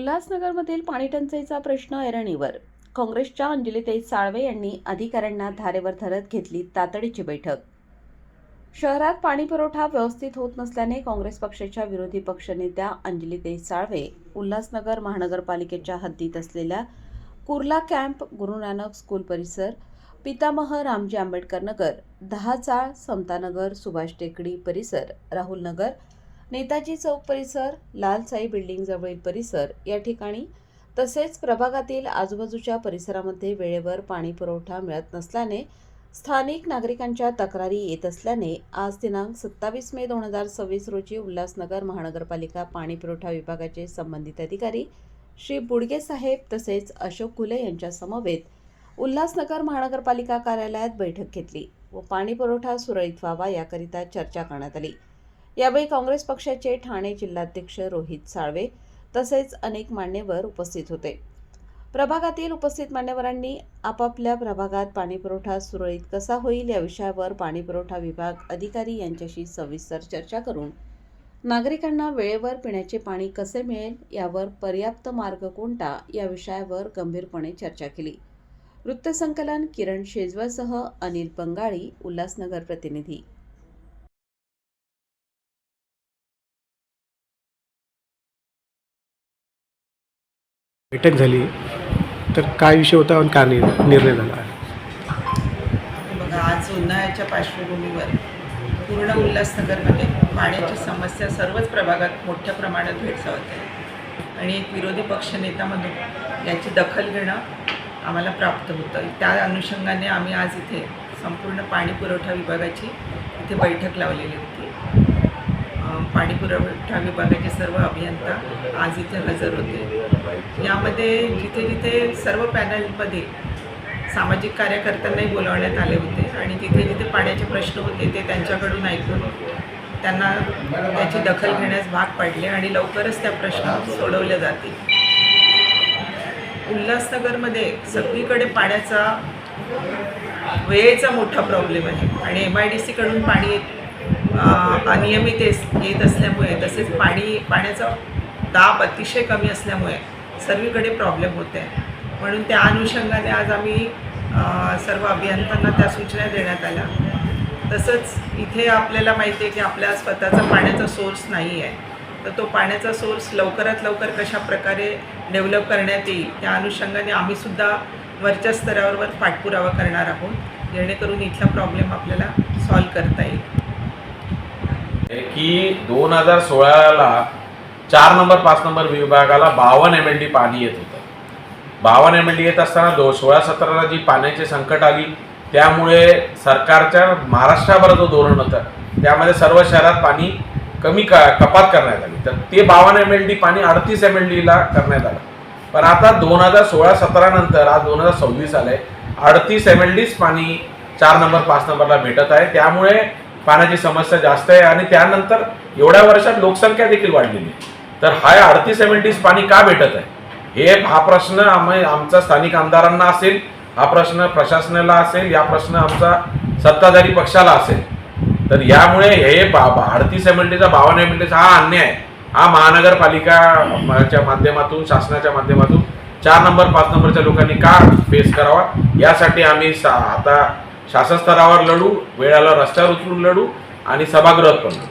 उल्हासनगरमधील पाणी टंचाईचा प्रश्न ऐरणीवर. काँग्रेसच्या अंजलीताई साळवे यांनी अधिकाऱ्यांना धारेवर धरत घेतली तातडीची बैठक. शहरात पाणी पुरवठा व्यवस्थित होत नसल्याने काँग्रेस पक्षाच्या विरोधी पक्षनेत्या अंजलीताई साळवे उल्हासनगर महानगरपालिकेच्या हद्दीत असलेल्या कुर्ला कॅम्प, गुरु नानक स्कूल परिसर, पितामह रामजी आंबेडकर नगर, 10 चाळ, समतानगर, सुभाष टेकडी परिसर, राहुल नगर, नेताजी चौक परिसर, लाल साई बिल्डिंग जवळील परिसर या ठिकाणी तसेच प्रभागातील आजूबाजूच्या परिसरामध्ये वेळेवर पाणी पुरवठा मिळत नसल्याने स्थानिक नागरिकांच्या तक्रारी येत असल्याने आज दिनांक 27 मे 2026 रोजी उल्हासनगर महानगरपालिका पाणी पुरवठा विभागाचे संबंधित अधिकारी श्री बुडगे साहेब तसेच अशोक घुले यांच्या समवेत उल्हासनगर महानगरपालिका कार्यालयात बैठक घेतली व पाणी पुरवठा सुरळीत व्हावा याकरिता चर्चा करण्यात आली. यावेळी काँग्रेस पक्षाचे ठाणे जिल्हाध्यक्ष रोहित साळवे तसेच अनेक मान्यवर उपस्थित होते. प्रभागातील उपस्थित मान्यवरांनी आपापल्या प्रभागात पाणी पुरवठा सुरळीत कसा होईल या विषयावर पाणी पुरवठा विभाग अधिकारी यांच्याशी सविस्तर चर्चा करून नागरिकांना वेळेवर पिण्याचे पाणी कसे मिळेल यावर पर्याप्त मार्ग कोणता या विषयावर गंभीरपणे चर्चा केली. वृत्तसंकलन किरण शेजवळसह अनिल पंगाळी, उल्हासनगर प्रतिनिधी. बैठक झाली तर काय विषय होता आणि का निर्णय झाला? बघा, आज उन्हाळ्याच्या पार्श्वभूमीवर पूर्ण उल्हासनगरमध्ये पाण्याची समस्या सर्वच प्रभागात मोठ्या प्रमाणात भेडसावत आहे आणि एक विरोधी पक्षनेता म्हणून याची दखल घेणं आम्हाला प्राप्त होतं. त्या अनुषंगाने आम्ही आज इथे संपूर्ण पाणी पुरवठा विभागाची इथे बैठक लावलेली होती. पाणी पुरवठा विभागाचे सर्व अभियंता आज इथे हजर होते. यामध्ये जिथे जिथे सर्व पॅनलमध्ये सामाजिक कार्यकर्त्यांनाही बोलावण्यात आले होते आणि जिथे जिथे पाण्याचे प्रश्न होते ते त्यांच्याकडून ऐकून त्यांना त्याची दखल घेण्यास भाग पाडले आणि लवकरच त्या प्रश्न सोडवले जातील. उल्हासनगरमध्ये सगळीकडे पाण्याचा वेळेचा मोठा प्रॉब्लेम आहे आणि MIDC कडून पाणी अनियमित येत असल्यामुळे तसेच पाण्याचा दाब अतिशय कमी असल्यामुळे सर्वीकडे प्रॉब्लेम होते आहे. म्हणून त्या अनुषंगाने आज आम्ही सर्व अभियंत्यांना त्या सूचना देण्यात आल्या. तसंच इथे आपल्याला माहिती आहे की आपल्या स्वतःचा पाण्याचा सोर्स नाही आहे, तर तो पाण्याचा सोर्स लवकरात लवकर कशा प्रकारे डेव्हलप करण्यात येईल त्या अनुषंगाने आम्हीसुद्धा वरच्या स्तरावर पाठपुरावा करणार आहोत जेणेकरून इथला प्रॉब्लेम आपल्याला सॉल्व करता येईल. की 2016ला 4 नंबर 5 नंबर विभागाला 52 MLD पाणी येत होतं. 52 MLD येत असताना 16-17ला जी पाण्याची संकट आली त्यामुळे सरकारच्या महाराष्ट्राभर जो धोरण होतं त्यामध्ये सर्व शहरात पाणी कमी कपात करण्यात आली. तर ते 52 MLD पाणी 38 MLDला करण्यात आलं. पण आता 2016-17 नंतर आज 2026 आलंय, 38 MLDच पाणी 4 नंबर 5 नंबरला भेटत आहे. त्यामुळे पाण्याची समस्या जास्त आहे आणि त्यानंतर एवढ्या वर्षात लोकसंख्या देखील वाढलेली. तर हा 38 MLDच पाणी का भेटत आहे हा प्रश्न आमचा स्थानिक आमदारांना असेल, हा प्रश्न प्रशासनाला असेल, या प्रश्न आमचा सत्ताधारी पक्षाला असेल. तर यामुळे हे 38 MLDचा 52 MLDचा हा अन्याय हा महानगरपालिकाच्या माध्यमातून शासनाच्या माध्यमातून 4 नंबर 5 नंबरच्या लोकांनी का फेस करावा यासाठी आम्ही आता शासन स्तरावर लढू, वेळाला रस्त्यावर उतरून लढू आणि सभागृहात पण लढू.